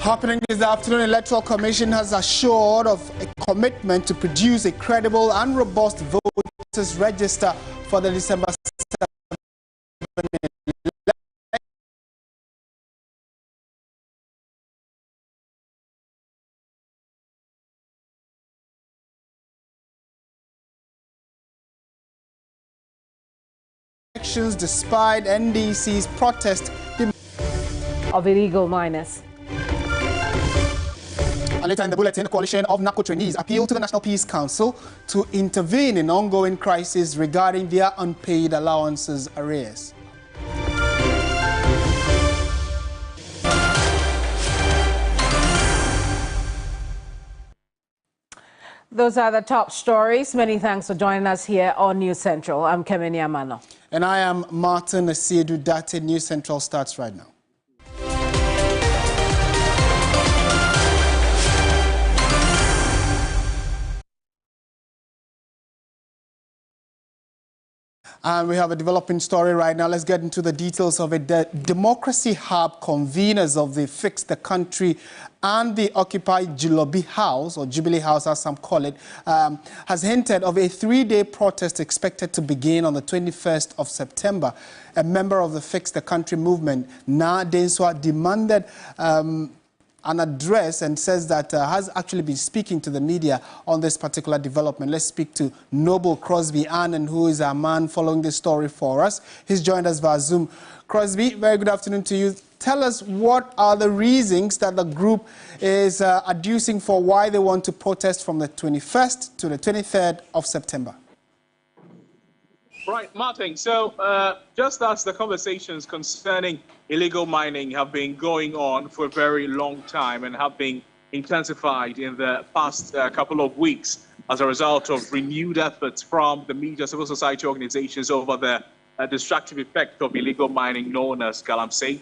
Happening this afternoon, Electoral Commission has assured of a commitment to produce a credible and robust voters register for the December 7 elections despite NDC's protest of illegal miners. And later in the bulletin, the coalition of narco trainees appealed to the National Peace Council to intervene in ongoing crisis regarding their unpaid allowances arrears. Those are the top stories. Many thanks for joining us here on News Central. I'm Kemeni Amano. And I am Martin Asiedu Date. News Central starts right now. And we have a developing story right now. Let's get into the details of it. The Democracy Hub conveners of the Fix the Country and the Occupy Jubilee House, or Jubilee House as some call it, has hinted of a 3-day protest expected to begin on the 21st of September. A member of the Fix the Country movement, Na Denswa, demanded an address and says that has actually been speaking to the media on this particular development. Let's speak to Noble Crosby Annan, who is our man following this story for us. He's joined us via Zoom. Crosby, very good afternoon to you. Tell us, what are the reasons that the group is adducing for why they want to protest from the 21st to the 23rd of September? Right, Martin. So just as the conversations concerning illegal mining have been going on for a very long time and have been intensified in the past couple of weeks as a result of renewed efforts from the media, civil society organizations over the destructive effect of illegal mining known as galamsey.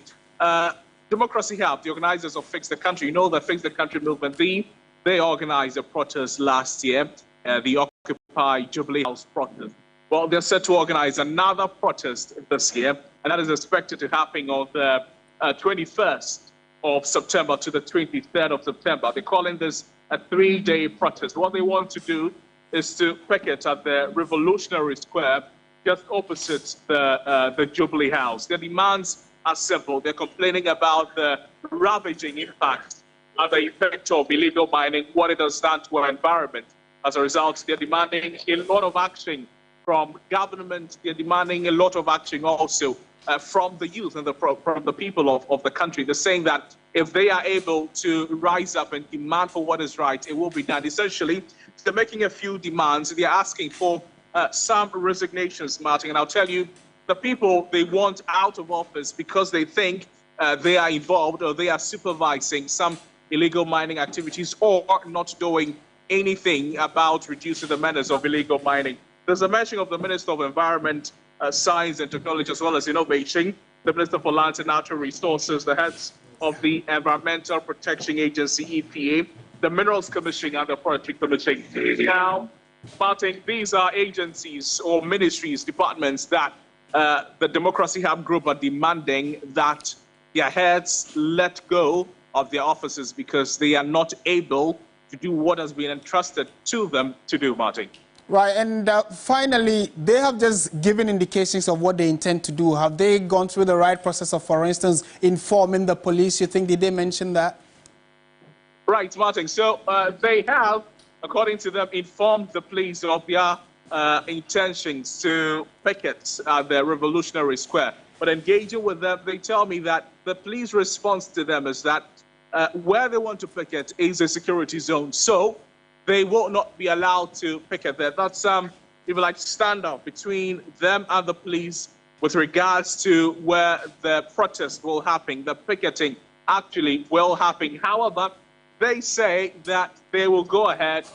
Democracy Hub, the organizers of Fix the Country, you know the Fix the Country movement, they organized a protest last year, the Occupy Jubilee House protest. Well, they're set to organize another protest this year, and that is expected to happen on the 21st of September to the 23rd of September. They're calling this a 3-day protest. What they want to do is to picket at the Revolutionary Square, just opposite the Jubilee House. Their demands are simple. They're complaining about the ravaging impact and the effect of illegal mining, what it has done to our environment. As a result, they're demanding a lot of action from government. They're demanding a lot of action also from the youth and from the people of the country. They're saying that if they are able to rise up and demand for what is right, it will be done. Essentially, they're making a few demands. They're asking for some resignations, Martin. And I'll tell you, the people they want out of office because they think they are involved or they are supervising some illegal mining activities or not doing anything about reducing the menace of illegal mining. There's a mention of the Minister of Environment, Science and Technology, as well as Innovation, the Minister for Lands and Natural Resources, the heads of the Environmental Protection Agency, EPA, the Minerals Commission, and the Forestry Commission. Now, Martin, these are agencies or ministries, departments that the Democracy Hub group are demanding that their heads let go of their offices because they are not able to do what has been entrusted to them to do, Martin. Right, and finally, they have just given indications of what they intend to do. Have they gone through the right process of, for instance, informing the police? You think, did they mention that? Right, Martin. So they have, according to them, informed the police of their intentions to picket at the Revolutionary Square. But engaging with them, they tell me that the police response to them is that where they want to picket is a security zone. So they will not be allowed to picket there. That's if you like, standoff between them and the police with regards to where the protest will happen. The picketing actually will happen. However, they say that they will go ahead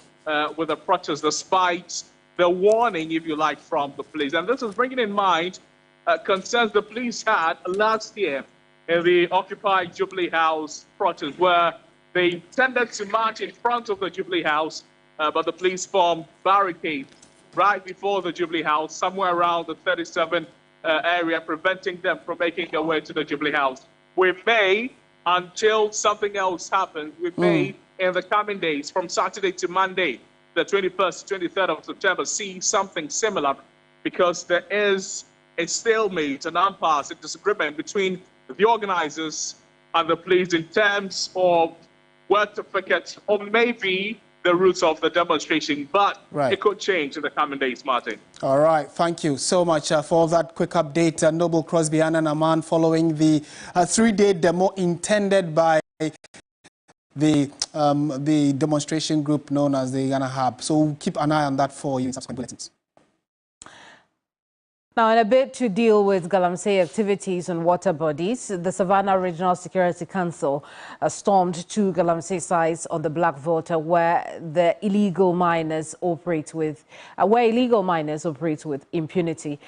with the protest despite the warning, if you like, from the police. And this is bringing in mind concerns the police had last year in the Occupy Jubilee House protest, where they tended to march in front of the Jubilee House, but the police formed barricades right before the Jubilee House, somewhere around the 37 area, preventing them from making their way to the Jubilee House. We may until something else happens. We may, in the coming days, from Saturday to Monday, the 21st, 23rd of September, see something similar, because there is a stalemate, an impasse, a disagreement between the organizers and the police in terms of where to picket, or maybe the routes of the demonstration, but it could change in the coming days, Martin. All right, thank you so much for that quick update. Noble Crosby and Aman, following the three-day demo intended by the demonstration group known as the Ghana Hub. So we'll keep an eye on that for you in subsequent bulletins. Now, in a bid to deal with Galamsey activities on water bodies, the Savannah Regional Security Council stormed two Galamsey sites on the Black Volta where illegal miners operate with impunity.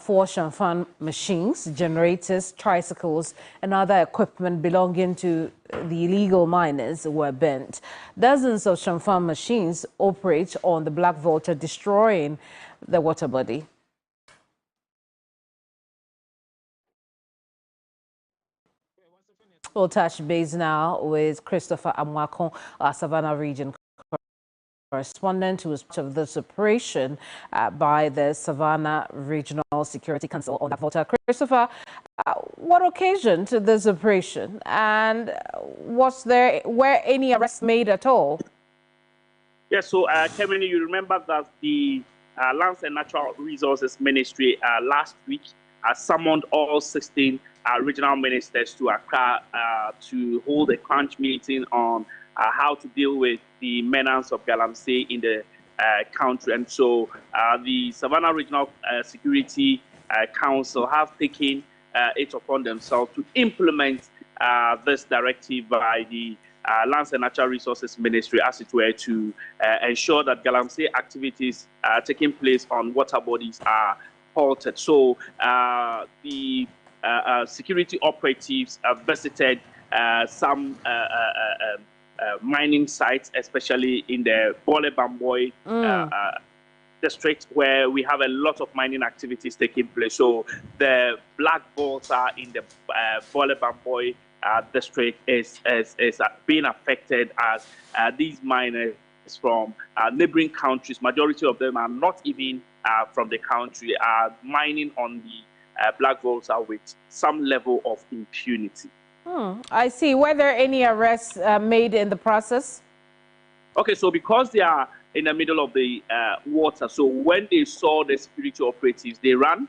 Four Shamfan machines, generators, tricycles, and other equipment belonging to the illegal miners were burnt. Dozens of Shamfan machines operate on the Black Volta, destroying the water body. We'll touch base now with Christopher Amwakon, our Savannah region correspondent, who was part of this operation by the Savannah Regional Security Council on that Volta. Christopher, what occasioned this operation, and were any arrests made at all? Yes, so Kevin, you remember that the Lands and Natural Resources Ministry last week summoned all 16 regional ministers to Accra to hold a crunch meeting on how to deal with the menace of Galamsey in the country. And so the Savannah Regional Security Council have taken it upon themselves to implement this directive by the Lands and Natural Resources Ministry, as it were, to ensure that Galamsey activities taking place on water bodies are halted. So the security operatives visited some mining sites, especially in the Bole Bamboy district, where we have a lot of mining activities taking place. So the Black Volta in the Bole Bamboy district is being affected as these miners from neighboring countries, majority of them are not even from the country, are mining on the Black Volta with some level of impunity. I see. Were there any arrests made in the process? Okay, so because they are in the middle of the water, so when they saw the security operatives, they ran,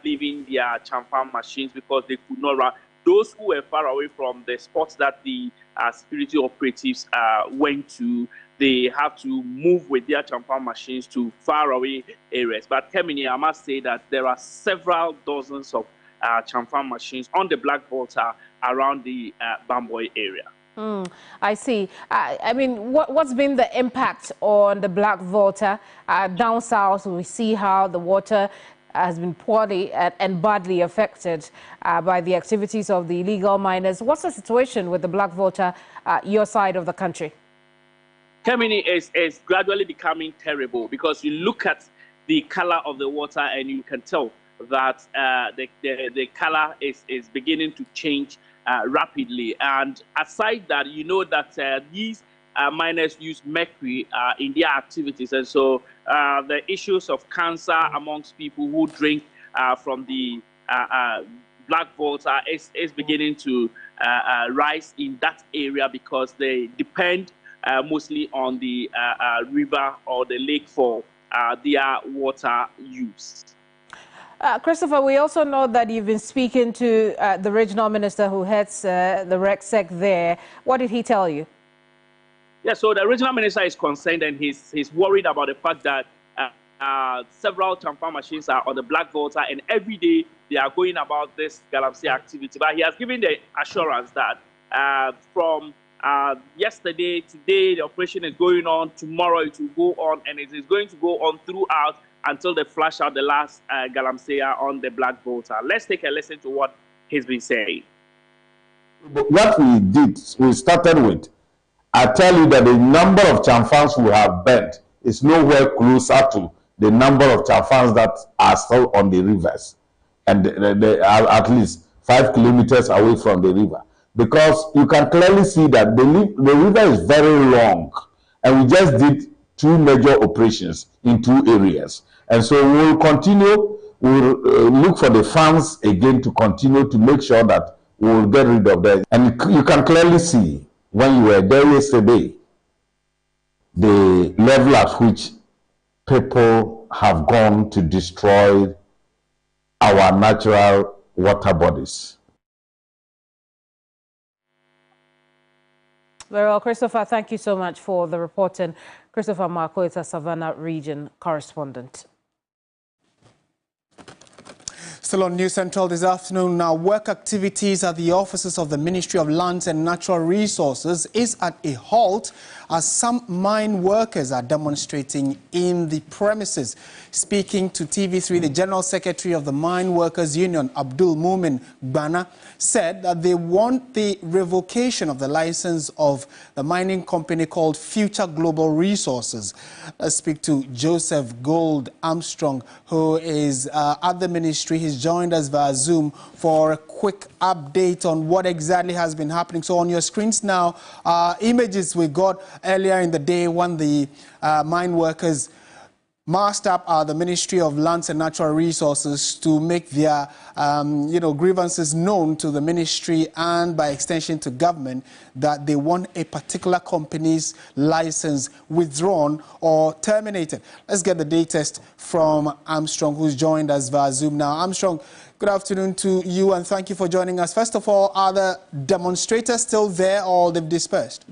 leaving their champan machines because they could not run. Those who were far away from the spots that the security operatives went to, they have to move with their champan machines to far away areas. But Kemini, I must say that there are several dozens of champan machines on the Black Volta around the Bamboy area. I see. I mean, what's been the impact on the Black Volta down south? We see how the water has been poorly and badly affected by the activities of the illegal miners. What's the situation with the Black Volta, your side of the country? Kemini is gradually becoming terrible, because you look at the color of the water and you can tell that the color is beginning to change rapidly. And aside that, you know that these miners use mercury in their activities, and so the issues of cancer amongst people who drink from the Black Volta is beginning to rise in that area, because they depend mostly on the river or the lake for their water use. Christopher, we also know that you've been speaking to the regional minister who heads the RegSec there. What did he tell you? Yeah, so the regional minister is concerned, and he's worried about the fact that several champan machines are on the Black Volta, and every day they are going about this Galamsey activity. But he has given the assurance that from yesterday, today, the operation is going on. Tomorrow it will go on, and it is going to go on throughout until they flush out the last Galamsey on the Black Volta. Let's take a listen to what he's been saying. What we started with, I tell you that the number of chamfans we have burnt is nowhere closer to the number of chamfans that are still on the rivers, and they are at least 5 kilometers away from the river. because you can clearly see that the river is very long, and we just did 2 major operations in 2 areas. And so we'll continue, we'll look for the funds again to continue to make sure that we'll get rid of that. And you can clearly see when you were there yesterday, the level at which people have gone to destroy our natural water bodies. Very well, Christopher, thank you so much for the reporting. Christopher Marco is a Savannah region correspondent. Still on NewsCentral this afternoon, now work activities at the offices of the Ministry of Lands and Natural Resources is at a halt as some mine workers are demonstrating in the premises. Speaking to TV3, the General Secretary of the Mine Workers Union, Abdul Mumin Bana, said that they want the revocation of the license of the mining company called Future Global Resources. Let's speak to Joseph Gold Armstrong, who is at the ministry. He's joined us via Zoom for a quick update on what exactly has been happening. So on your screens now, images we got earlier in the day when the mine workers masked up the Ministry of Lands and Natural Resources to make their grievances known to the ministry and by extension to government that they want a particular company's license withdrawn or terminated. Let's get the latest from Armstrong, who's joined us via Zoom now. Armstrong, good afternoon to you and thank you for joining us. First of all, are the demonstrators still there or they've dispersed?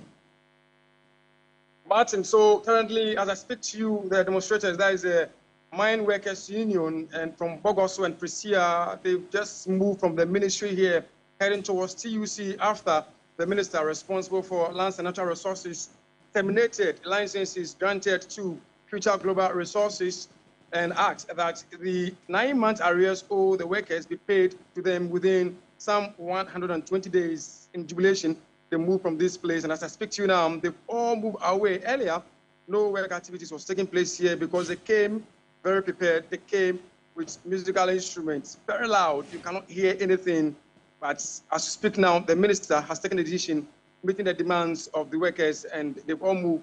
Martin, so currently, as I speak to you, the demonstrators, there is a mine workers union, and from Bogoso and Prisia, they've just moved from the ministry here, heading towards TUC after the minister responsible for lands and natural resources terminated licenses granted to Future Global Resources and asked that the 9-month arrears owed the workers be paid to them within some 120 days. In jubilation, they moved from this place, and as I speak to you now, they've all moved away. Earlier, no work activities was taking place here because they came very prepared. They came with musical instruments, very loud. You cannot hear anything. But as we speak now, the minister has taken a decision, meeting the demands of the workers, and they've all moved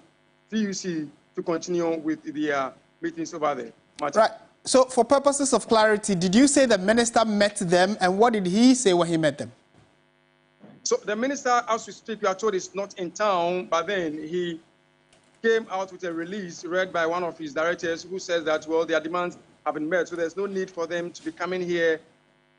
TUC to continue with their meetings over there. Martin. Right. So for purposes of clarity, did you say the minister met them, and what did he say when he met them? So the minister, as we speak, we are told is not in town, but then he came out with a release read by one of his directors who says that, well, their demands have been met, so there's no need for them to be coming here,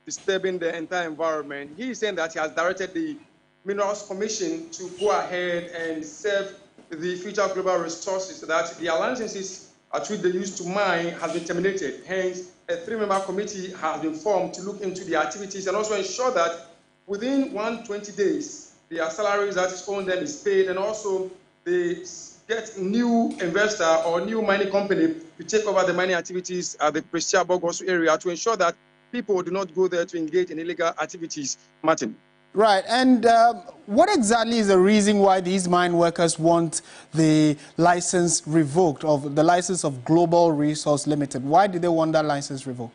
disturbing the entire environment. He is saying that he has directed the Minerals Commission to go ahead and serve the Future Global Resources, so that the licenses at which they used to mine has been terminated. Hence, a 3-member committee has been formed to look into the activities and also ensure that within 120 days, their salaries that is owed them is paid, and also they get new investor or new mining company to take over the mining activities at the Prisia Bogoso area to ensure that people do not go there to engage in illegal activities. Martin. Right, and what exactly is the reason why these mine workers want the license revoked, of the license of Global Resource Limited? Why do they want that license revoked?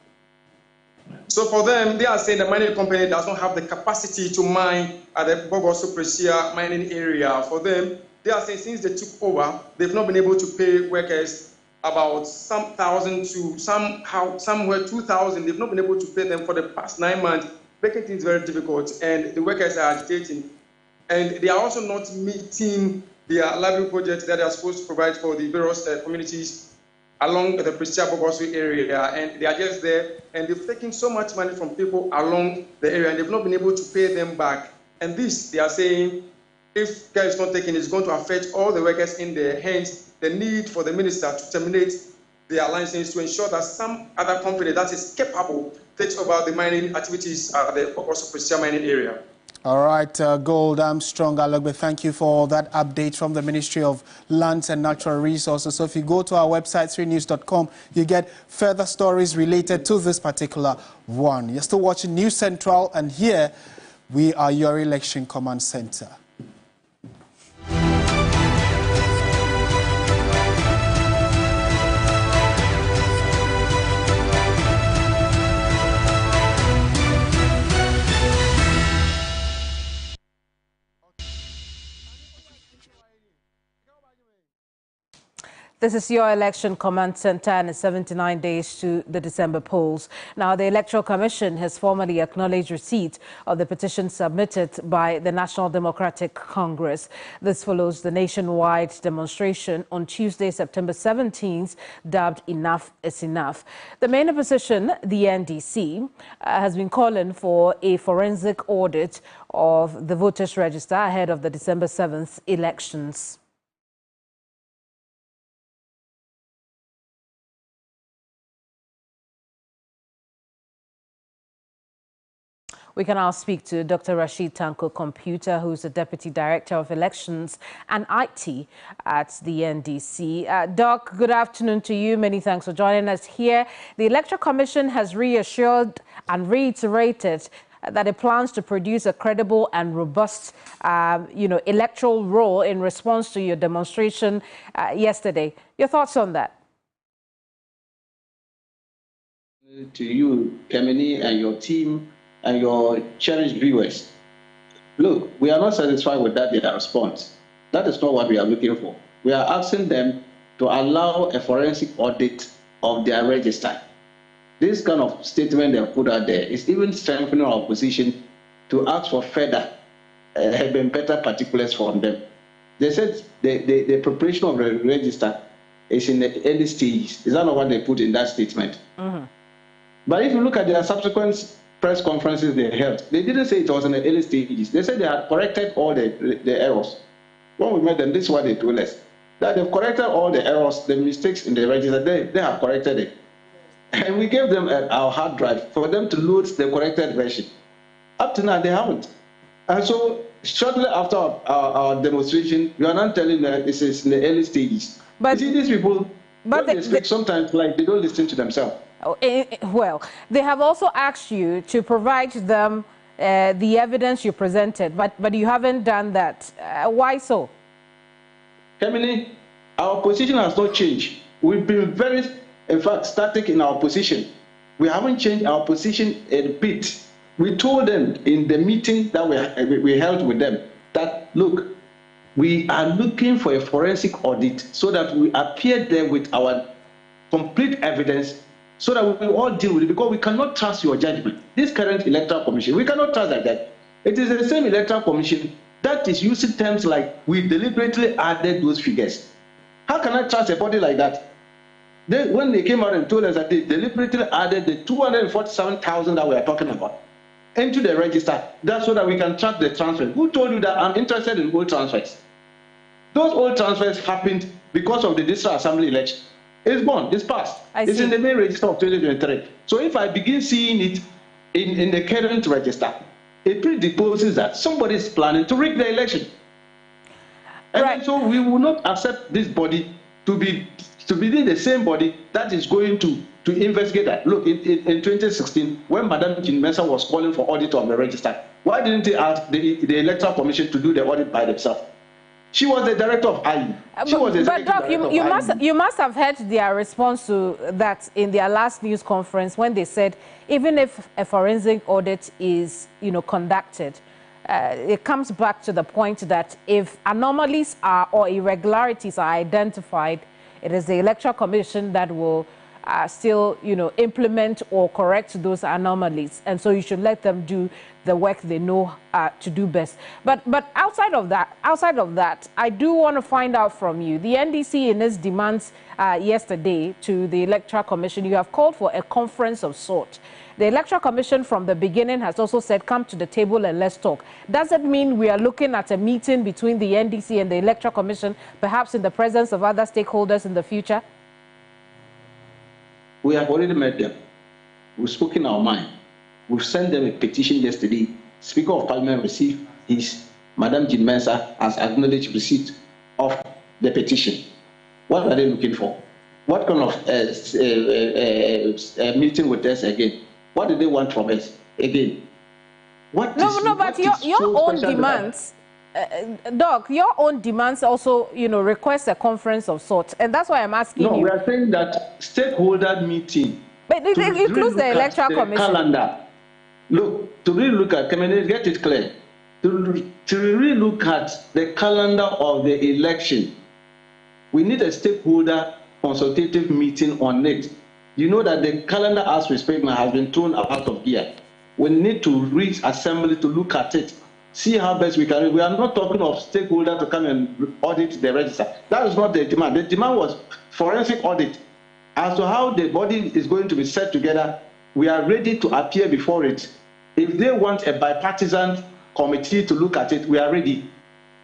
So for them, they are saying the mining company does not have the capacity to mine at the Bogoso Prisia mining area. For them, they are saying since they took over, they've not been able to pay workers about some thousand to somewhere 2,000. They've not been able to pay them for the past 9 months, making things very difficult. And the workers are agitating. And they are also not meeting their livelihood project that they are supposed to provide for the various communities along the Prisia Bogoso area, and they are just there, and they've taken so much money from people along the area, and they've not been able to pay them back. And this, they are saying, if care is not taken, it's going to affect all the workers in there. Hence, the need for the minister to terminate their license to ensure that some other company that is capable takes over the mining activities at the Bogoso Prisia mining area. All right, Gold Armstrong Alogbe, thank you for that update from the Ministry of Lands and Natural Resources. So if you go to our website, 3news.com, you get further stories related to this particular one. You're still watching NewsCentral, and here we are your election command center. This is your election command center, and it's 79 days to the December polls. Now, the Electoral Commission has formally acknowledged receipt of the petition submitted by the National Democratic Congress. This follows the nationwide demonstration on Tuesday, September 17th, dubbed Enough is Enough. The main opposition, the NDC, has been calling for a forensic audit of the voters' register ahead of the December 7th elections. We can now speak to Dr. Rashid Tanko Computer, who's the Deputy Director of Elections and IT at the NDC. Doc, good afternoon to you. Many thanks for joining us here. The Electoral Commission has reassured and reiterated that it plans to produce a credible and robust, electoral roll in response to your demonstration yesterday. Your thoughts on that? To you, Kemini, and your team, and your cherished viewers. Look, we are not satisfied with that data response. That is not what we are looking for. We are asking them to allow a forensic audit of their register. This kind of statement they have put out there is even strengthening our position to ask for further, better particulars from them. They said the preparation of the register is in the early stages. Is that not what they put in that statement? Mm-hmm. But if you look at their subsequent press conferences they held, they didn't say it was in the early stages. They said they had corrected all the errors. When we met them, this is what they told us, that they've corrected all the errors, the mistakes in the register, they have corrected it. And we gave them our hard drive for them to load the corrected version. Up to now, they haven't. And so shortly after our demonstration, we are not telling them this is in the early stages. But you see, these people, when they speak, sometimes like they don't listen to themselves. Well, they have also asked you to provide them the evidence you presented, but you haven't done that. Why so? Kemini, our position has not changed. We've been very, in fact, static in our position. We haven't changed our position a bit. We told them in the meeting that we held with them that, look, we are looking for a forensic audit so that we appear there with our complete evidence so that we will all deal with it, because we cannot trust your judgment. This current Electoral Commission, we cannot trust that. It is the same Electoral Commission that is using terms like we deliberately added those figures. How can I trust a body like that? When they came out and told us that they deliberately added the 247,000 that we are talking about into the register, that's so that we can track the transfer. Who told you that I'm interested in old transfers? Those old transfers happened because of the district assembly election. It's gone, it's passed. It's in the main register of 2023. So if I begin seeing it in the current register, it predisposes that somebody is planning to rig the election. And so we will not accept this body to be the same body that is going to investigate that. Look, in 2016, when Madam Jean Mensa was calling for audit of the register, why didn't they ask the Electoral Commission to do the audit by themselves? She was the director of IU. But Doc, you must have heard their response to that in their last news conference when they said even if a forensic audit is conducted, it comes back to the point that if anomalies or irregularities are identified, it is the Electoral Commission that will still implement or correct those anomalies, and so you should let them do the work they know to do best. But outside of that, I do want to find out from you. The NDC, in its demands yesterday to the Electoral Commission, you have called for a conference of sorts. The Electoral Commission from the beginning has also said, come to the table and let's talk. Does it mean we are looking at a meeting between the NDC and the Electoral Commission, perhaps in the presence of other stakeholders in the future? We have already met them. We've spoken our mind. We've sent them a petition yesterday. Speaker of Parliament received his, Madam Jean Mensa has acknowledged receipt of the petition. What are they looking for? What kind of meeting with us again? What do they want from us again? But your own demands, Doc, your own demands also, request a conference of sorts, and that's why I'm asking you. No, we are saying that stakeholder meeting. But it includes the Electoral Commission. Calendar. Look, to really look at, can I get it clear? To really look at the calendar of the election. We need a stakeholder consultative meeting on it. You know that the calendar, as we speak now, has been thrown out of gear. We need to reach assembly to look at it, see how best we can. We are not talking of stakeholders to come and audit the register. That is not the demand. The demand was forensic audit. As to how the body is going to be set together, we are ready to appear before it. If they want a bipartisan committee to look at it, we are ready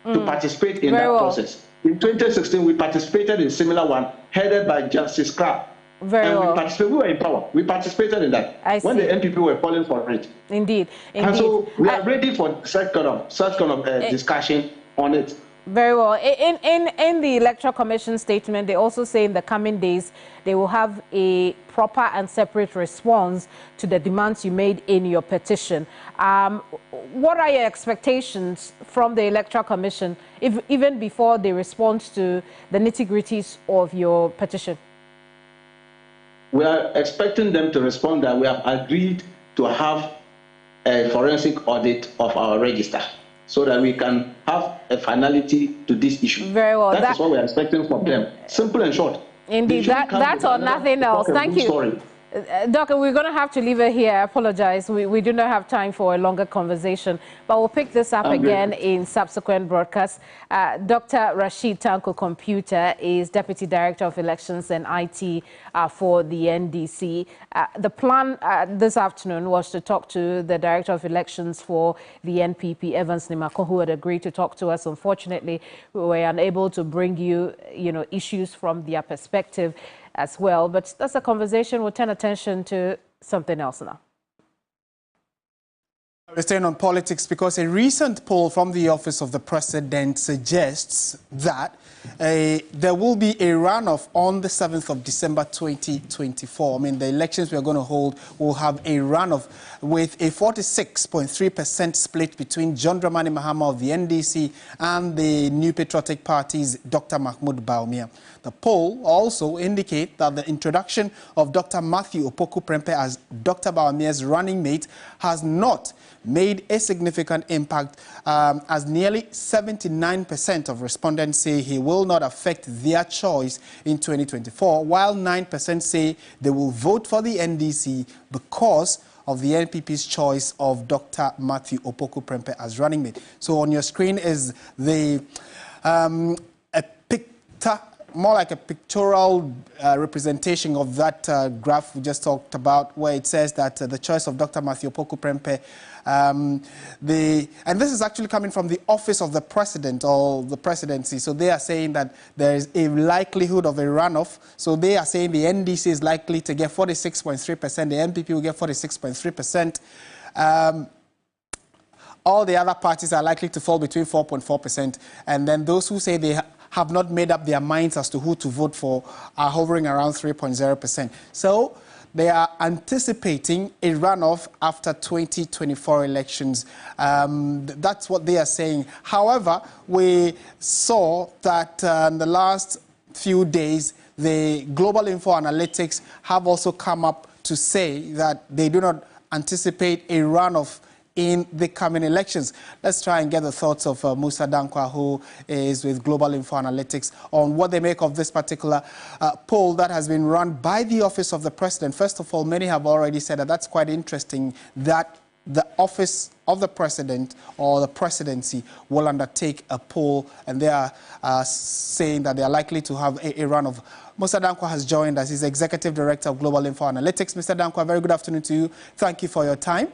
to participate in that process. In 2016, we participated in a similar one, headed by Justice Crabb. We were in power. We participated in that when the NPP were calling for it. Indeed. And so we are ready for such kind of discussion on it. Very well. In the Electoral Commission statement, they also say in the coming days they will have a proper and separate response to the demands you made in your petition. What are your expectations from the Electoral Commission, even before they respond to the nitty-gritties of your petition? We are expecting them to respond that we have agreed to have a forensic audit of our register so that we can have a finality to this issue. Very well. That is what we are expecting from them. Simple and short. Indeed, that's or nothing else. Thank you. Story. Doctor, we're going to have to leave it here. I apologize. We do not have time for a longer conversation, but we'll pick this up again in subsequent broadcasts. Dr. Rashid Tanko Computer is Deputy Director of Elections and IT for the NDC. The plan this afternoon was to talk to the Director of Elections for the NPP, Evans Nimako, who had agreed to talk to us. Unfortunately, we were unable to bring you, issues from their perspective as well, but that's a conversation. We'll turn attention to something else now. We're staying on politics because a recent poll from the Office of the President suggests that there will be a runoff on the 7th of December 2024. I mean, the elections we are going to hold will have a runoff with a 46.3% split between John Dramani Mahama of the NDC and the New Patriotic Party's Dr. Mahmoud Bawumia. The poll also indicates that the introduction of Dr. Matthew Opoku Prempeh as Dr. Bawumia's running mate has not made a significant impact, as nearly 79% of respondents say he will not affect their choice in 2024, while 9% say they will vote for the NDC because of the NPP's choice of Dr. Matthew Opoku Prempeh as running mate. So on your screen is the more like a pictorial representation of that graph we just talked about, where it says that the choice of Dr. Matthew Opoku Prempeh, and this is actually coming from the Office of the President or the Presidency. So they are saying that there is a likelihood of a runoff. So they are saying the NDC is likely to get 46.3%, the NPP will get 46.3%. All the other parties are likely to fall between 4.4%, and then those who say they have not made up their minds as to who to vote for are hovering around 3.0%. So they are anticipating a runoff after 2024 elections. That's what they are saying. However, we saw that in the last few days, the Global Info Analytics have also come up to say that they do not anticipate a runoff in the coming elections. Let's try and get the thoughts of Musa Dankwa, who is with Global Info Analytics, on what they make of this particular poll that has been run by the Office of the President. First of all, many have already said that that's quite interesting that the Office of the President or the Presidency will undertake a poll, and they are saying that they are likely to have a runoff. Musa Dankwa has joined us. He's Executive Director of Global Info Analytics. Mr. Dankwa, very good afternoon to you. Thank you for your time.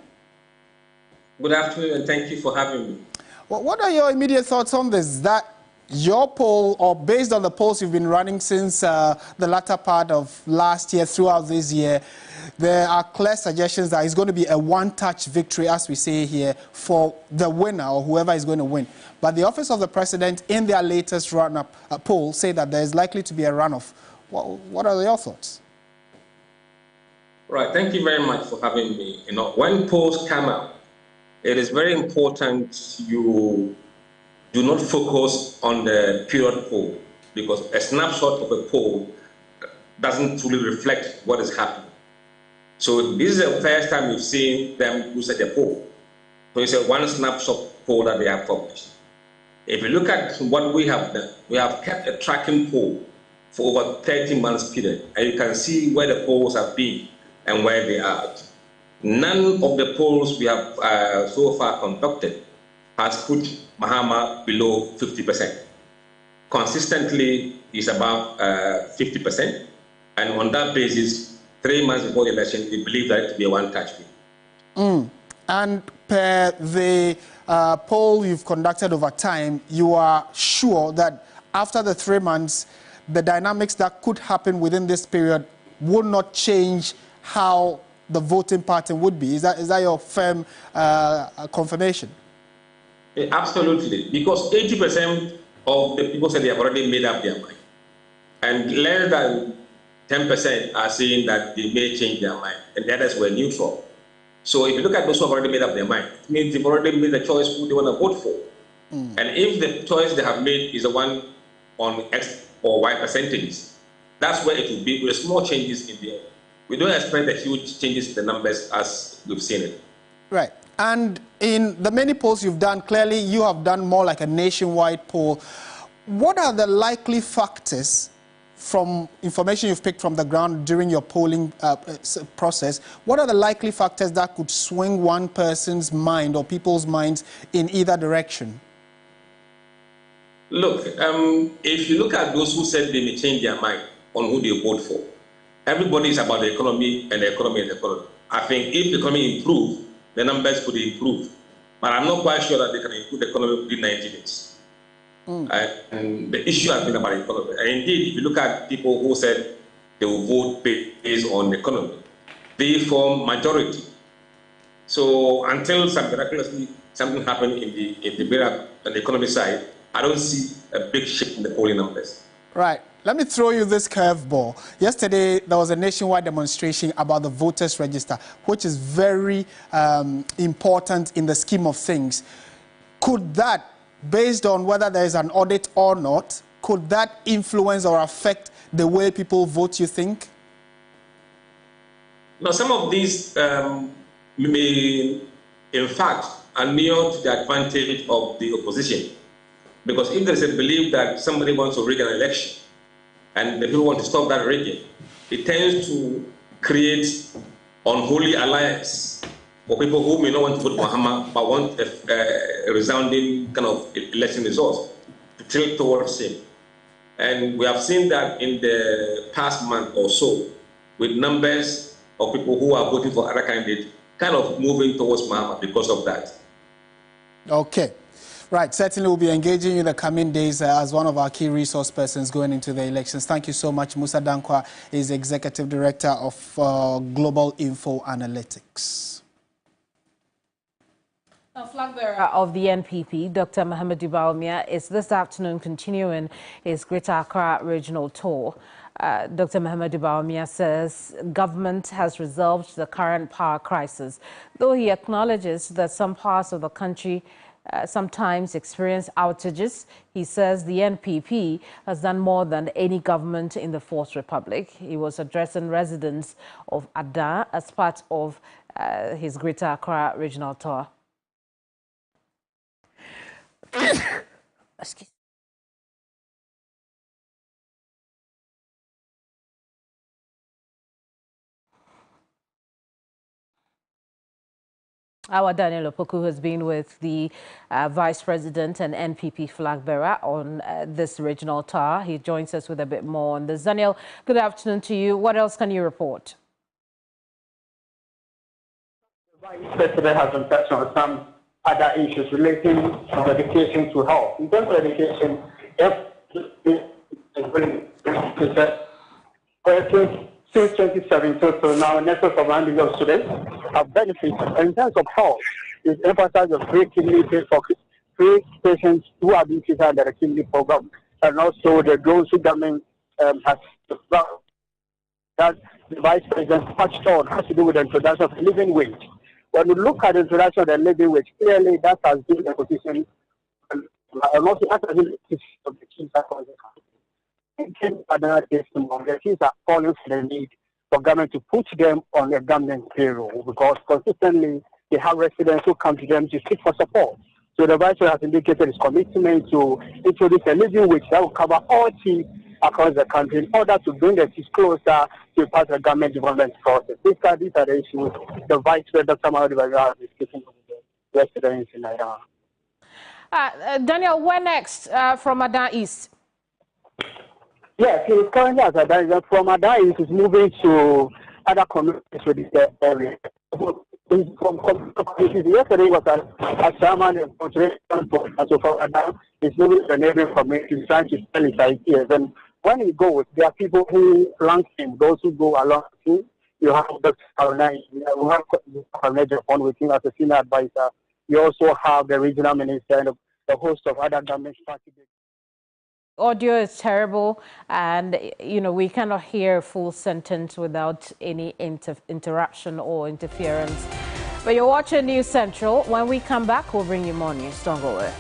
Good afternoon, and thank you for having me. Well, what are your immediate thoughts on this? That your poll, or based on the polls you've been running since the latter part of last year, throughout this year, there are clear suggestions that it's going to be a one-touch victory, as we say here, for the winner or whoever is going to win. But the Office of the President, in their latest run-up poll, say that there is likely to be a runoff. What are your thoughts? Right, thank you very much for having me. When polls come out, it is very important you do not focus on the period poll, because a snapshot of a poll doesn't truly reflect what is happening. So this is the first time we've seen them use a poll. So it's a one snapshot poll that they have published. If you look at what we have done, we have kept a tracking poll for over 30 months period, and you can see where the polls have been and where they are. None of the polls we have so far conducted has put Mahama below 50%. Consistently, is above 50%, and on that basis, 3 months before the election, we believe that to be a one-touch win. And per the poll you've conducted over time, you are sure that after the 3 months, the dynamics that could happen within this period will not change how the voting pattern would be. Is that your firm confirmation? Absolutely, because 80% of the people said they have already made up their mind, and less than 10% are saying that they may change their mind, and the others were neutral. So if you look at those who have already made up their mind, it means they've already made the choice who they want to vote for. And if the choice they have made is the one on X or Y percentages, that's where it will be with small changes in the end. We don't expect the huge changes in the numbers as we've seen it. Right. And in the many polls you've done, clearly you have done more like a nationwide poll. What are the likely factors from information you've picked from the ground during your polling process? What are the likely factors that could swing one person's mind or people's minds in either direction? Look, if you look at those who said they may change their mind on who they vote for, everybody is about the economy and the economy and the economy. I think if the economy improves, the numbers could improve. But I'm not quite sure that they can improve the economy within 90 days. And the issue has been about the economy. And indeed, if you look at people who said they will vote based on the economy, they form majority. So until miraculously something happened in the economy side, I don't see a big shift in the polling numbers. Right. Let me throw you this curveball. Yesterday, there was a nationwide demonstration about the voters' register, which is very important in the scheme of things. Could that, based on whether there is an audit or not, could that influence or affect the way people vote, you think? Now, some of these may, in fact, are near to the advantage of the opposition. Because if there's a belief that somebody wants to rig an election, and the people want to stop that rigging, it tends to create unholy alliance for people who may not want to vote Mahama but want a resounding kind of election result to tilt towards him. And we have seen that in the past month or so, with numbers of people who are voting for other candidates kind of moving towards Mahama because of that. Okay. Right, certainly we'll be engaging in the coming days as one of our key resource persons going into the elections. Thank you so much. Musa Dankwa is Executive Director of Global Info Analytics. Now, flag bearer of the NPP, Dr. Mahamudu Bawumia, is this afternoon continuing his Greater Accra regional tour. Dr. Mahamudu Bawumia says government has resolved the current power crisis, though he acknowledges that some parts of the country sometimes experience outages. He says the NPP has done more than any government in the Fourth Republic. He was addressing residents of Ada as part of his Greater Accra regional tour. Excuse. Our Daniel Opoku has been with the Vice President and NPP flag bearer on this regional tour. He joins us with a bit more on this. Daniel, good afternoon to you. What else can you report? The Vice President has been touched on some other issues relating to education to health. In terms of education, since 2017 to now, an excess of 1 million students have benefited. And in terms of health, it emphasizes the free kidney for free patients who have been treated under the kidney program, and also the drones who government has that the Vice President touched on has to do with the introduction of living wage. When we look at the introduction of the living wage, clearly that has been a position, and also that has been the of the key factors. The teams are calling for the need for government to put them on the government payroll because consistently they have residents who come to them to seek for support. So the Vice President has indicated his commitment to introduce a living wage that will cover all chiefs across the country in order to bring the chiefs closer to part of the government development process. These are the issues the Vice President is discussing with the residents in Iran. Daniel, where next from Adan East? Yes, he is currently at Adan. From Adan East, he's moving to other communities within the area. From communities, yesterday was a chairman and so from Adan, he's moving to the neighboring communities, trying to sell his ideas. And when he goes, there are people who flank him, those who go along with him. You have Dr. Caroline, you have Japan with him as a senior advisor. You also have the regional minister and the host of other government parties. Audio is terrible, and we cannot hear a full sentence without any interruption or interference. But you're watching News Central. When we come back, we'll bring you more news. Don't go away.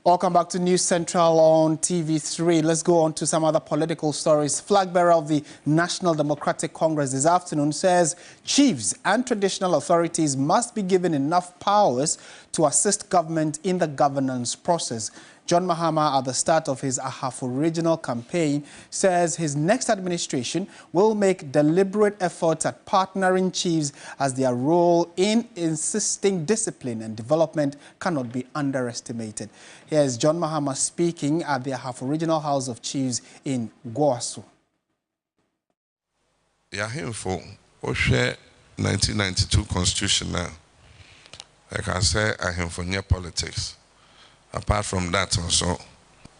Welcome back to News Central on TV3. Let's go on to some other political stories. Flag bearer of the National Democratic Congress this afternoon says chiefs and traditional authorities must be given enough powers to assist government in the governance process. John Mahama, at the start of his Ahafo regional campaign, says his next administration will make deliberate efforts at partnering chiefs as their role in insisting discipline and development cannot be underestimated. Here's John Mahama speaking at the Ahafo Regional House of Chiefs in Gwasu. For 1992 constitution now, like I say, I am for near politics. Apart from that also,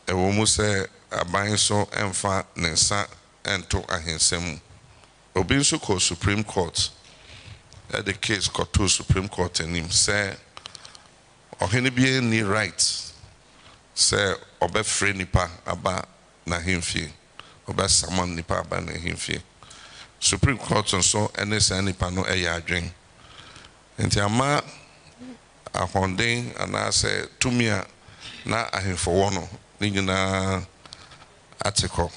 a woman say a buying so and fa nensa and to a hensem. Obinso called Supreme Court. The case got to Supreme Court and him say ɔhene bi ni rights sɛ ɔbɛfrɛ nipa aba na hemfie ɔbɛsaman nipa aba na hemfie Supreme Court nso ɛne saa nipa no ɛyɛ adwen nti ama ahonden anaasɛ tumi a na ahemfo wɔ no ne nyinaa atekɔ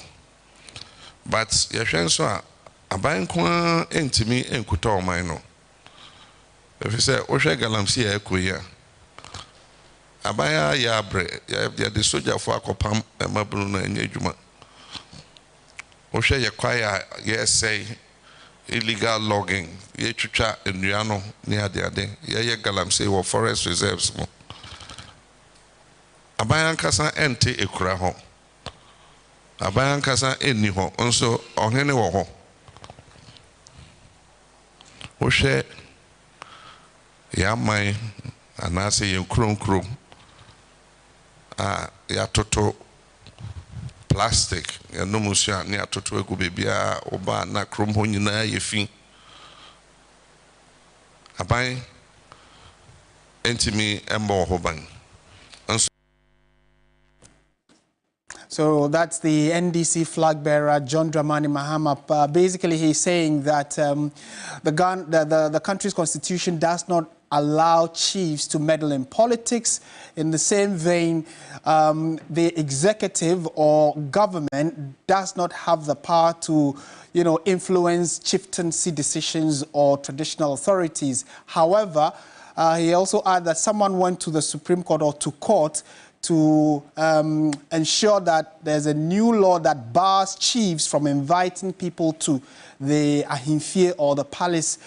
but yɛhwɛ nso a aban ko a ɛntimi ɛnkuta ɔman no ɛfiri sɛ wohwɛ galamsey a ɛkɔ yi a aban a yɛ abrɛ yɛde sogyafo akɔpam ɛmabunu no ɛnyɛ adwuma wohwɛ yɛ kwae a yɛsɛe illegal logging yɛtwitwa nnua no ne adeade yɛyɛ galamsey wɔ forest reserves mu aban ankasa ɛnte ekura hɔ aban ankasa ɛnni hɔ nso ɔhene wɔ hɔ wohwɛ yɛaman anaasɛ yɛn kurom a yɛatoto plastic yɛnom nsu a ne yɛatoto agu baabiara woba na kurom hɔ nyinaa yɛ fi aban ntimi ɛmbɔ wɔ hɔ ban. So that's the NDC flag bearer, John Dramani Mahama. Basically, he's saying that the country's constitution does not allow chiefs to meddle in politics. In the same vein, the executive or government does not have the power to, influence chieftaincy decisions or traditional authorities. However, he also added that someone went to the Supreme Court or to court to ensure that there's a new law that bars chiefs from inviting people to the ahimfie or the palace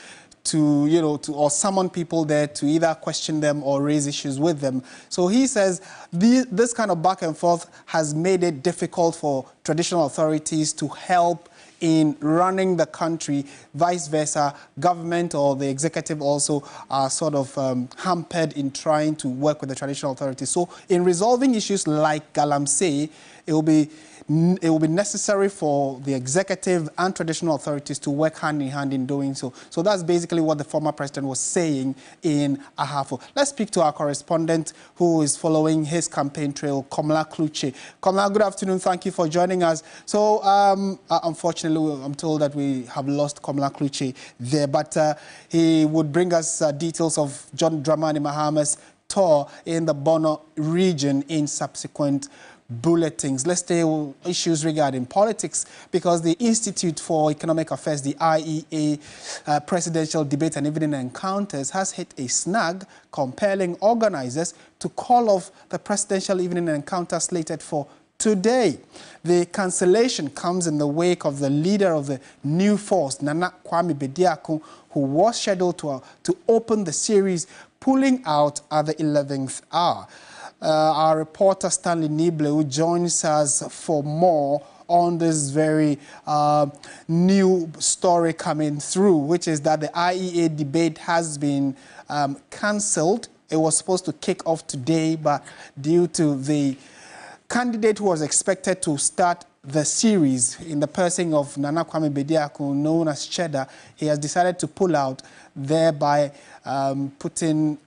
or summon people there to either question them or raise issues with them. So he says this kind of back and forth has made it difficult for traditional authorities to help in running the country. Vice versa, government or the executive also are sort of hampered in trying to work with the traditional authorities. So in resolving issues like galamsey, it will be necessary for the executive and traditional authorities to work hand in hand in doing so. So that's basically what the former president was saying in Ahafo. Let's speak to our correspondent who is following his campaign trail, Komla Kluche. Komla, good afternoon. Thank you for joining us. So unfortunately, I'm told that we have lost Komla Kluche there, but he would bring us details of John Dramani Mahama's tour in the Bono region in subsequent bulletins. Let's stay with issues regarding politics, because the Institute for Economic Affairs, the IEA Presidential Debate and Evening Encounters, has hit a snag, compelling organizers to call off the presidential evening encounter slated for today. The cancellation comes in the wake of the leader of the new force, Nana Kwame Bediako, who was scheduled to open the series, pulling out at the 11th hour. Our reporter Stanley Nible joins us for more on this very new story coming through, which is that the IEA debate has been cancelled. It was supposed to kick off today, but due to the candidate who was expected to start the series in the person of Nana Kwame Bediako, known as Cheddar, he has decided to pull out, thereby putting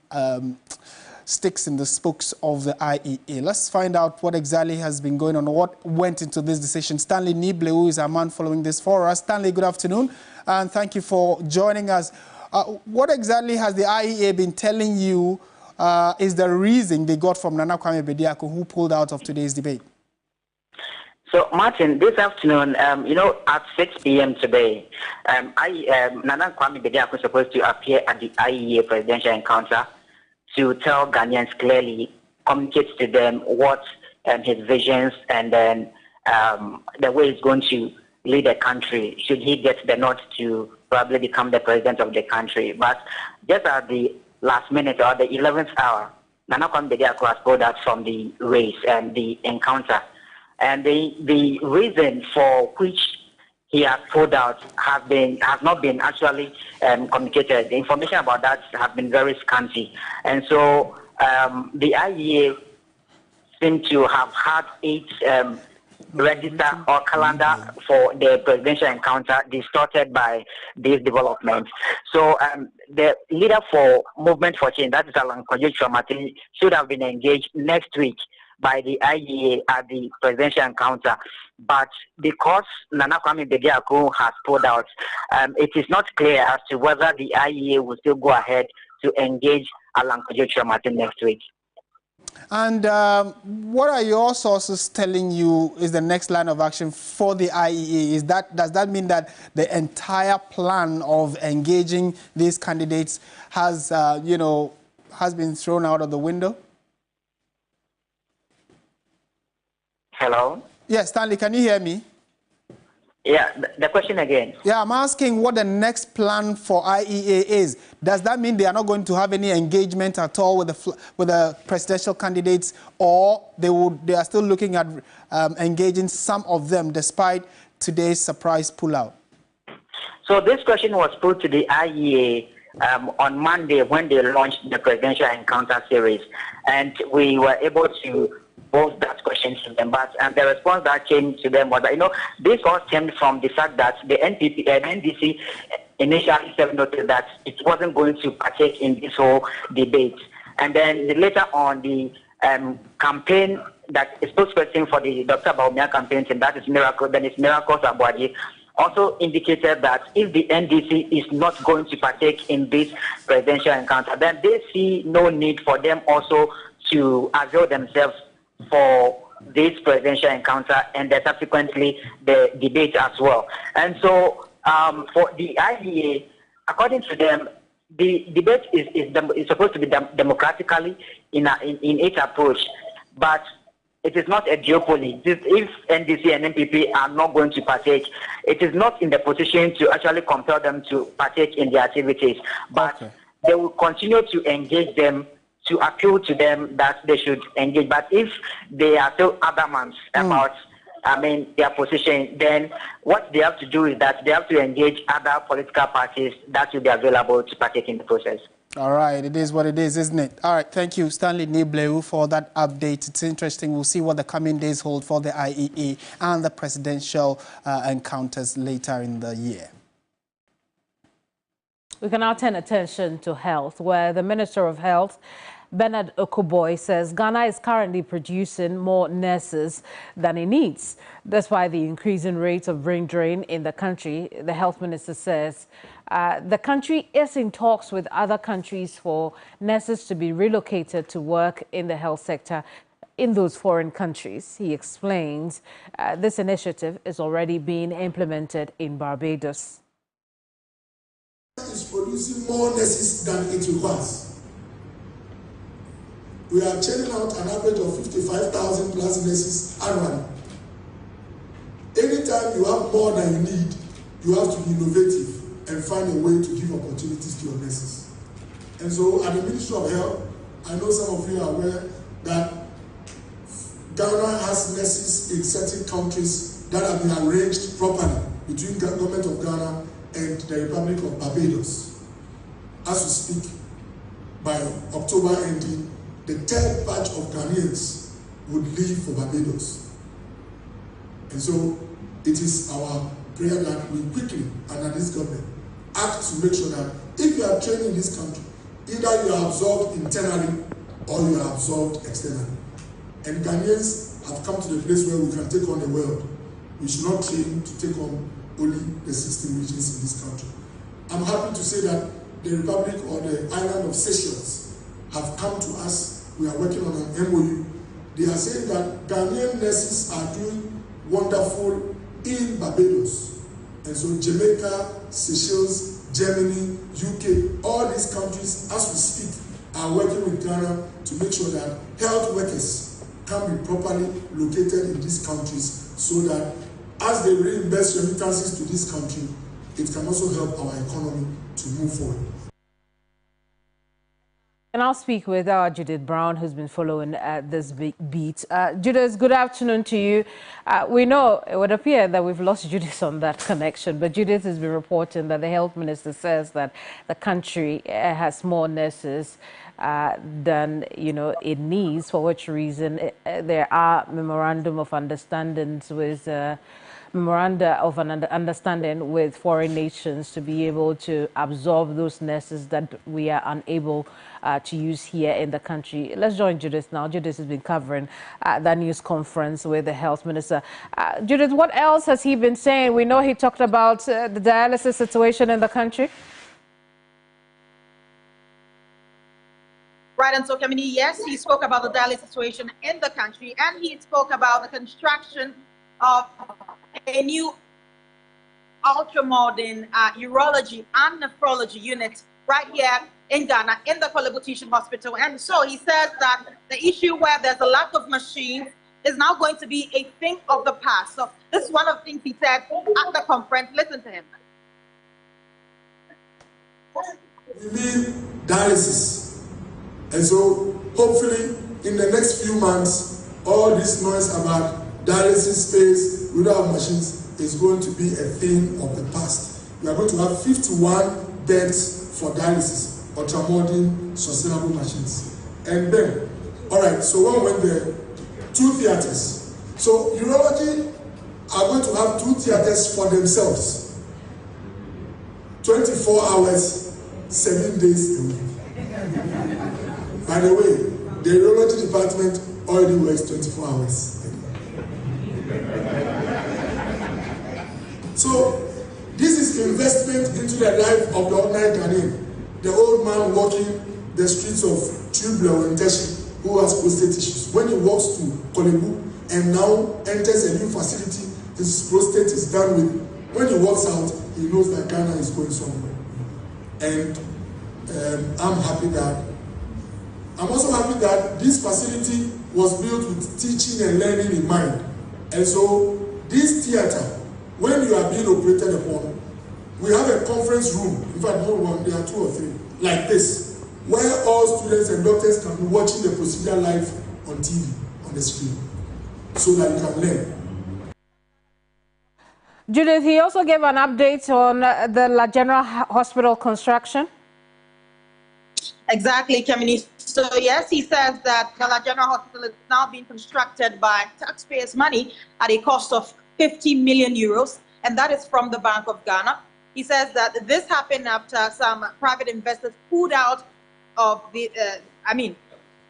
sticks in the spokes of the IEA. Let's find out what exactly has been going on, what went into this decision. Stanley Nible, who is our man following this for us. Stanley, good afternoon, and thank you for joining us. What exactly has the IEA been telling you is the reason they got from Nana Kwame Bediako, who pulled out of today's debate? So, Martin, this afternoon, at 6 p.m. today, Nana Kwame Bediako is supposed to appear at the IEA presidential encounter to tell Ghanaians clearly, communicate to them what his visions and then the way he's going to lead the country, should he get the nod to probably become the president of the country. But just at the last minute or the 11th hour, Nana Kwame Bediako has pulled out from the race and the encounter. And the reason for which he has pulled out has not been actually communicated. The information about that has been very scanty. And so the IEA seem to have had 8 register or calendar for the presidential encounter distorted by these developments. So the leader for Movement for Change, that is Alan Kwadwo, should have been engaged next week by the IEA at the presidential encounter. But because Nana Kwame Bediako has pulled out, it is not clear as to whether the IEA will still go ahead to engage Alan Kwadwo next week. And what are your sources telling you is the next line of action for the IEA? Does that mean that the entire plan of engaging these candidates has, has been thrown out of the window? Hello? Yes, Stanley, can you hear me? Yeah, the question again. Yeah, I'm asking what the next plan for IEA is. Does that mean they are not going to have any engagement at all with the presidential candidates, or they are still looking at engaging some of them despite today's surprise pullout? So this question was put to the IEA on Monday when they launched the presidential encounter series, and we were able to pose that question to them. But the response that came to them was that, this all stemmed from the fact that the NDC initially said noted that it wasn't going to partake in this whole debate. And then later on, the campaign that is spokesperson for the Dr. Baumia campaign, and that is Miracles Abuaji, also indicated that if the NDC is not going to partake in this presidential encounter, then they see no need for them also to avail themselves for this presidential encounter and then subsequently the debate as well. And so for the IEA, according to them, the debate is supposed to be democratically in its approach, but it is not a duopoly. If NDC and NPP are not going to partake, it is not in the position to actually compel them to partake in the activities, but they will continue to engage them, to appeal to them that they should engage. But if they are still adamant about, their position, then what they have to do is that they have to engage other political parties that will be available to partake in the process. All right, it is what it is, isn't it? All right, thank you, Stanley Nibleu, for that update. It's interesting. We'll see what the coming days hold for the IEA and the presidential encounters later in the year. We can now turn attention to health, where the Minister of Health, Bernard Okoboy, says Ghana is currently producing more nurses than it needs. Despite the increasing rate of brain drain in the country, the health minister says the country is in talks with other countries for nurses to be relocated to work in the health sector in those foreign countries. He explains this initiative is already being implemented in Barbados. Is producing more nurses than it requires. We are churning out an average of 55,000 plus nurses annually. Anytime you have more than you need, you have to be innovative and find a way to give opportunities to your nurses. And so at the Ministry of Health, I know some of you are aware that Ghana has nurses in certain countries that have been arranged properly between the government of Ghana and the Republic of Barbados. As we speak, by October ending, the third batch of Ghanaians would leave for Barbados. And so it is our prayer that we quickly, under this government, act to make sure that if you are training in this country, either you are absorbed internally or you are absorbed externally. And Ghanaians have come to the place where we can take on the world. We should not train to take on only the 16 regions in this country. I'm happy to say that the Republic or the island of Seychelles have come to us. We are working on an MOU. They are saying that Ghanaian nurses are doing wonderful in Barbados. And so Jamaica, Seychelles, Germany, UK, all these countries, as we speak, are working with Ghana to make sure that health workers can be properly located in these countries so that as they reimburse remittances to this country, it can also help our economy to move forward. And I'll speak with our Judith Brown, who's been following this big beat. Judith, good afternoon to you. We know it would appear that we've lost Judith on that connection, but Judith has been reporting that the health minister says that the country has more nurses than it needs, for which reason there are memoranda of understanding with foreign nations to be able to absorb those nurses that we are unable to use here in the country. Let's join Judith now. Judith has been covering that news conference with the health minister. Judith, what else has he been saying? We know he talked about the dialysis situation in the country. Right, and so, Kamini, yes, he spoke about the dialysis situation in the country, and he spoke about the construction of a new ultramodern urology and nephrology unit right here in Ghana, in the Kolebu Teaching Hospital. And so he says that the issue where there's a lack of machines is now going to be a thing of the past. So this is one of the things he said at the conference. Listen to him. We need dialysis. And so, hopefully, in the next few months, all this noise about dialysis space without machines is going to be a thing of the past. We are going to have 51 beds for dialysis, ultramodern sustainable machines. And then, all right, so when we went there, 2 theaters. So, urology are going to have 2 theaters for themselves. 24 hours, 7 days a week. By the way, the urology department already works 24 hours. So, this is investment into the life of the ordinary Ghanaian. The old man walking the streets of Tubular and Teshi, who has prostate issues. When he walks to Kolebu and now enters a new facility, his prostate is done with. When he walks out, he knows that Ghana is going somewhere. And I'm also happy that this facility was built with teaching and learning in mind. And so this theater, when you are being operated upon, we have a conference room, in fact not one, there are 2 or 3, like this, where all students and doctors can be watching the procedure live on TV, on the screen, so that you can learn. Judith, he also gave an update on the La General Hospital construction. Exactly, Kamini. So yes, he says that the La General Hospital is now being constructed by taxpayers' money at a cost of 50 million euros, and that is from the Bank of Ghana. He says that this happened after some private investors pulled out of the,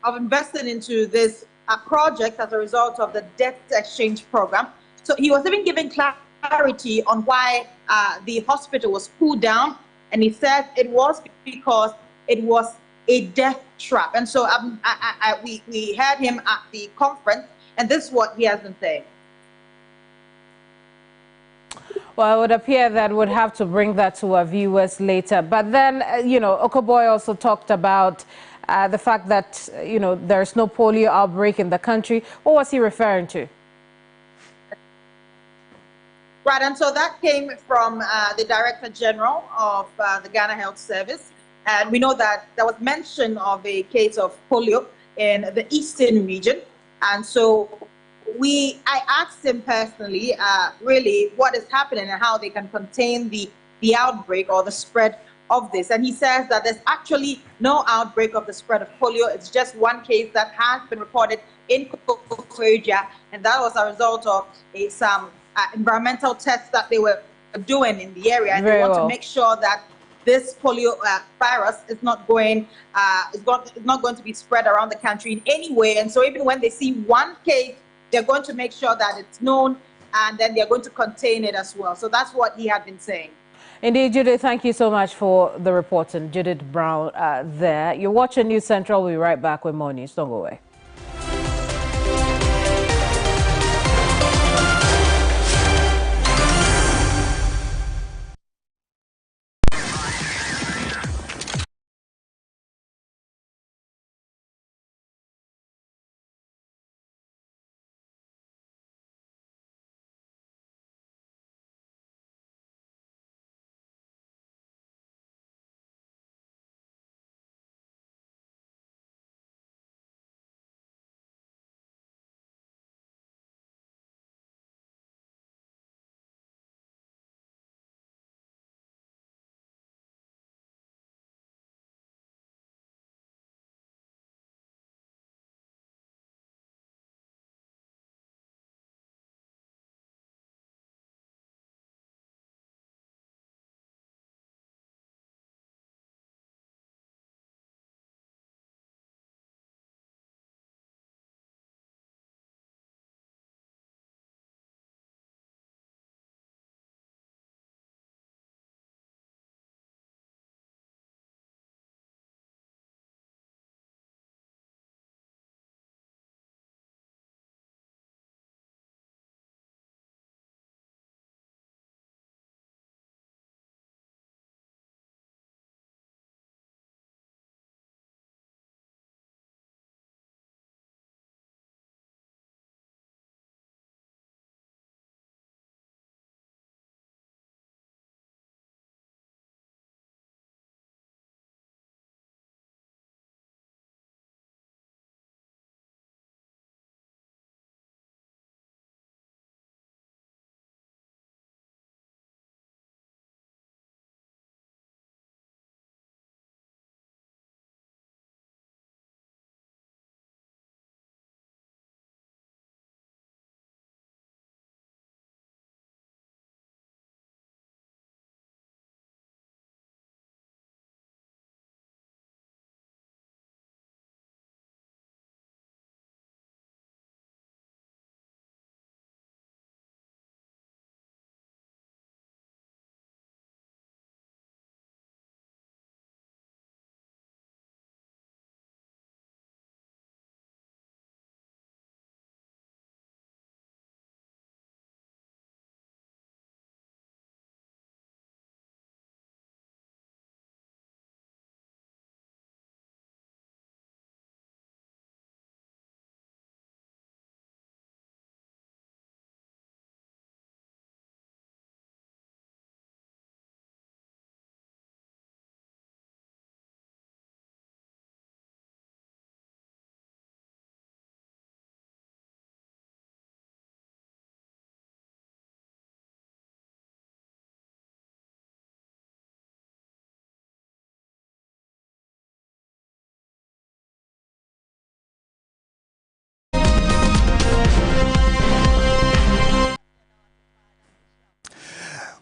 of investing into this project as a result of the debt exchange program. So he was even giving clarity on why the hospital was pulled down, and he said it was because it was a death trap. And so we heard him at the conference, and this is what he has been saying. Well, it would appear that we'd have to bring that to our viewers later. But then, Okoboy also talked about the fact that, there's no polio outbreak in the country. What was he referring to? Right, and so that came from the Director General of the Ghana Health Service. And we know that there was mention of a case of polio in the eastern region. And so I asked him personally, really, what is happening and how they can contain the outbreak or the spread of this. And he says that there's actually no outbreak of the spread of polio. It's just one case that has been reported in Koforidua, and that was a result of some environmental tests that they were doing in the area. And they want to make sure that this polio virus is not going to be spread around the country in any way. And so even when they see one case, they're going to make sure that it's known, and then they're going to contain it as well. So that's what he had been saying. Indeed, Judith, thank you so much for the report. And Judith Brown there. You're watching News Central. We'll be right back with more news. Don't go away.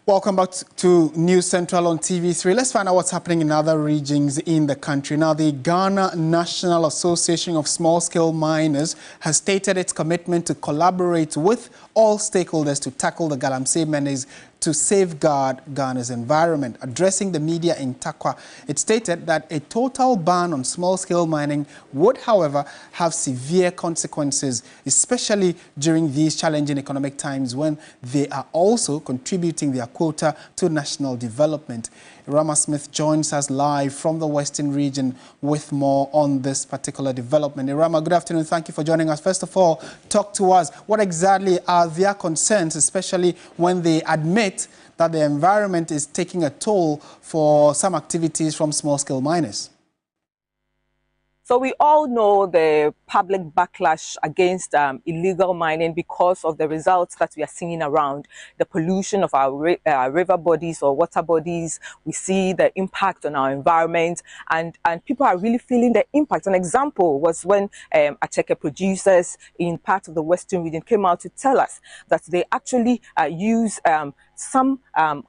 Welcome back to NewsCentral on TV3. Let's find out what's happening in other regions in the country. Now, the Ghana National Association of Small-Scale Miners has stated its commitment to collaborate with all stakeholders to tackle the galamsey menace to safeguard Ghana's environment. Addressing the media in Takwa, it stated that a total ban on small-scale mining would, however, have severe consequences, especially during these challenging economic times when they are also contributing their quota to national development. Irama Smith joins us live from the Western region with more on this particular development. Irama, good afternoon. Thank you for joining us. First of all, talk to us. What exactly are their concerns, especially when they admit that the environment is taking a toll for some activities from small-scale miners? So we all know the public backlash against illegal mining because of the results that we are seeing around the pollution of our river bodies or water bodies. We see the impact on our environment, and people are really feeling the impact. An example was when Ateke producers in part of the Western region came out to tell us that they actually use some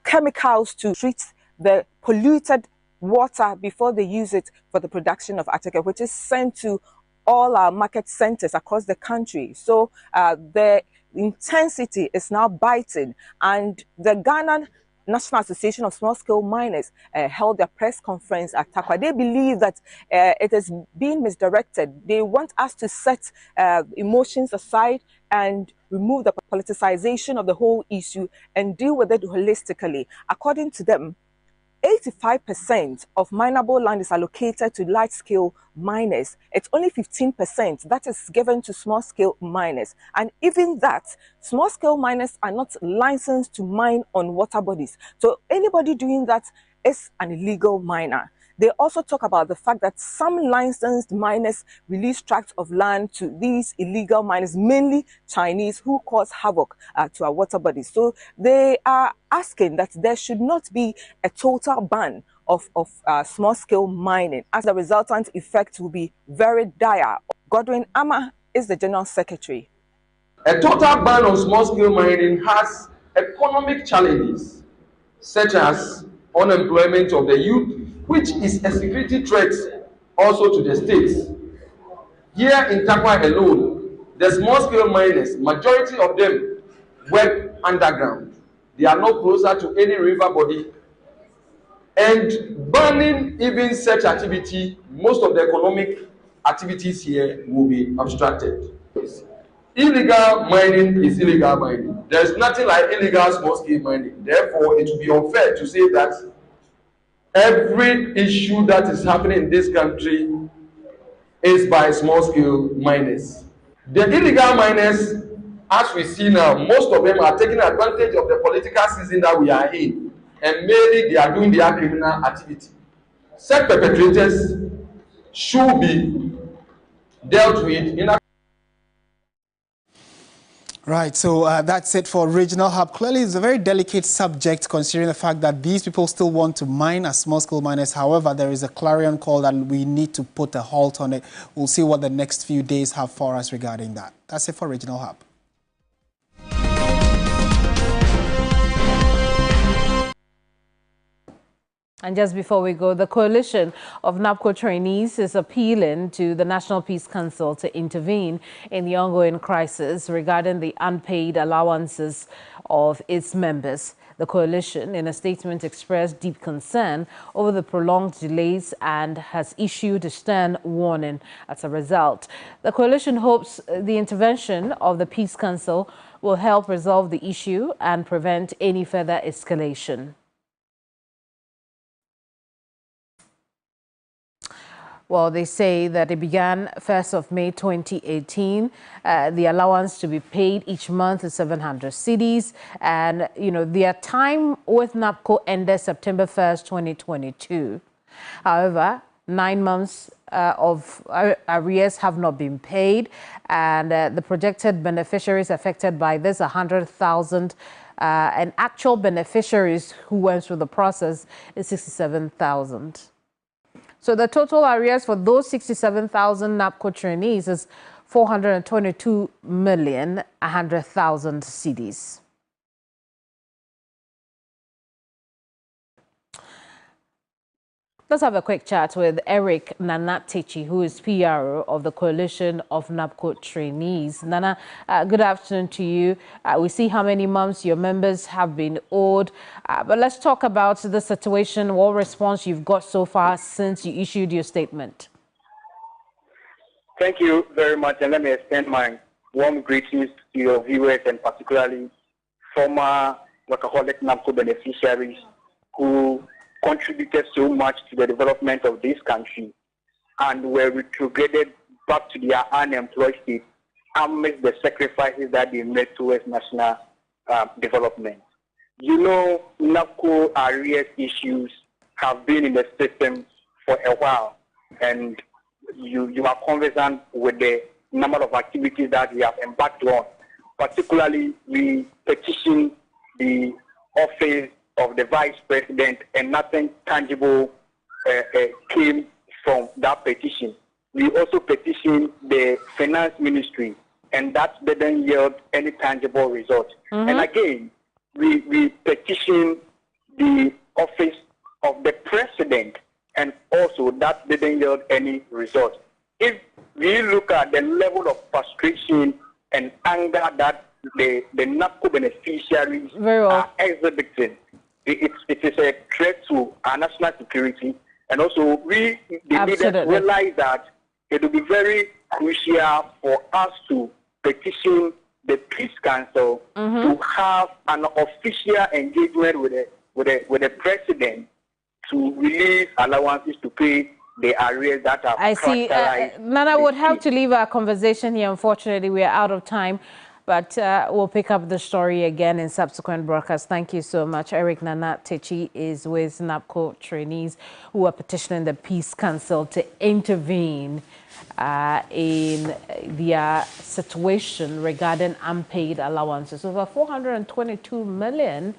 chemicals to treat the polluted water before they use it for the production of atike, which is sent to all our market centers across the country. So the intensity is now biting, and the Ghana National Association of Small-Scale Miners held their press conference at Takwa. They believe that it is being misdirected. They want us to set emotions aside and remove the politicization of the whole issue and deal with it holistically. According to them, 85% of mineable land is allocated to large-scale miners. It's only 15% that is given to small-scale miners. And even that, small-scale miners are not licensed to mine on water bodies. So anybody doing that is an illegal miner. They also talk about the fact that some licensed miners release tracts of land to these illegal miners, mainly Chinese, who cause havoc to our water bodies. So they are asking that there should not be a total ban of small-scale mining, as the resultant effect will be very dire. Godwin Ama is the General Secretary. A total ban on small-scale mining has economic challenges, such as unemployment of the youth, which is a security threat also to the states. Here in Takwa alone, the small-scale miners, majority of them work underground. They are not closer to any river body. And banning even such activity, most of the economic activities here will be obstructed. Illegal mining is illegal mining. There is nothing like illegal small-scale mining. Therefore, it would be unfair to say that every issue that is happening in this country is by small-scale miners. The illegal miners, as we see now, most of them are taking advantage of the political season that we are in, and mainly they are doing their criminal activity. Such perpetrators should be dealt with in a Right, so that's it for Regional Hub. Clearly, it's a very delicate subject considering the fact that these people still want to mine as small-scale miners. However, there is a clarion call that we need to put a halt on it. We'll see what the next few days have for us regarding that. That's it for Regional Hub. And just before we go, the coalition of NAPCO trainees is appealing to the National Peace Council to intervene in the ongoing crisis regarding the unpaid allowances of its members. The coalition, in a statement, expressed deep concern over the prolonged delays and has issued a stern warning as a result. The coalition hopes the intervention of the Peace Council will help resolve the issue and prevent any further escalation. Well, they say that it began 1st of May 2018. The allowance to be paid each month is 700 cedis. And, their time with NAPCO ended September 1st, 2022. However, 9 months of arrears have not been paid. And the projected beneficiaries affected by this, 100,000. And actual beneficiaries who went through the process is 67,000. So the total arrears for those 67,000 NAPCO trainees is 422,100,000 cedis. Let's have a quick chat with Eric Nana Techi, who is PRO of the Coalition of NABCO Trainees. Nana, good afternoon to you. We see how many months your members have been owed, but let's talk about the situation, what response you've got so far since you issued your statement. Thank you very much, and let me extend my warm greetings to your viewers and particularly former workaholic NABCO beneficiaries who contributed so much to the development of this country and were retrograded back to their unemployed state amidst the sacrifices that they made towards national development. You know, NABCO arrears issues have been in the system for a while, and you are conversant with the number of activities that we have embarked on. Particularly, we petitioned the office of the vice president, and nothing tangible came from that petition. We also petitioned the finance ministry, and that didn't yield any tangible result. And again, we petitioned the office of the president, and also that didn't yield any result. If we look at the level of frustration and anger that the NABCO beneficiaries are exhibiting, it is a threat to our national security. And also, the leaders realize that it will be very crucial for us to petition the Peace Council to have an official engagement with the president to release allowances to pay the arrears that are I see. Nana would have to leave our conversation here. Unfortunately, we are out of time. But we'll pick up the story again in subsequent broadcasts. Thank you so much. Eric Nana Techi is with NABCO trainees who are petitioning the Peace Council to intervene in their situation regarding unpaid allowances. Over 422 million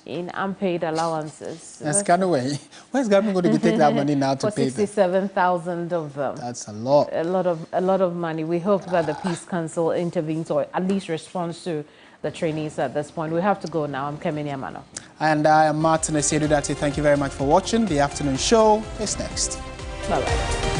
in unpaid allowances. That's kind of way. Where's government going to take that money now to pay them? 67,000 of them. That's a lot. A lot of money. We hope that the Peace Council intervenes or at least responds to the trainees at this point. We have to go now. I'm Kemini Amano. And I am Martin Esedudati. Thank you very much for watching. The afternoon show is next. Bye-bye.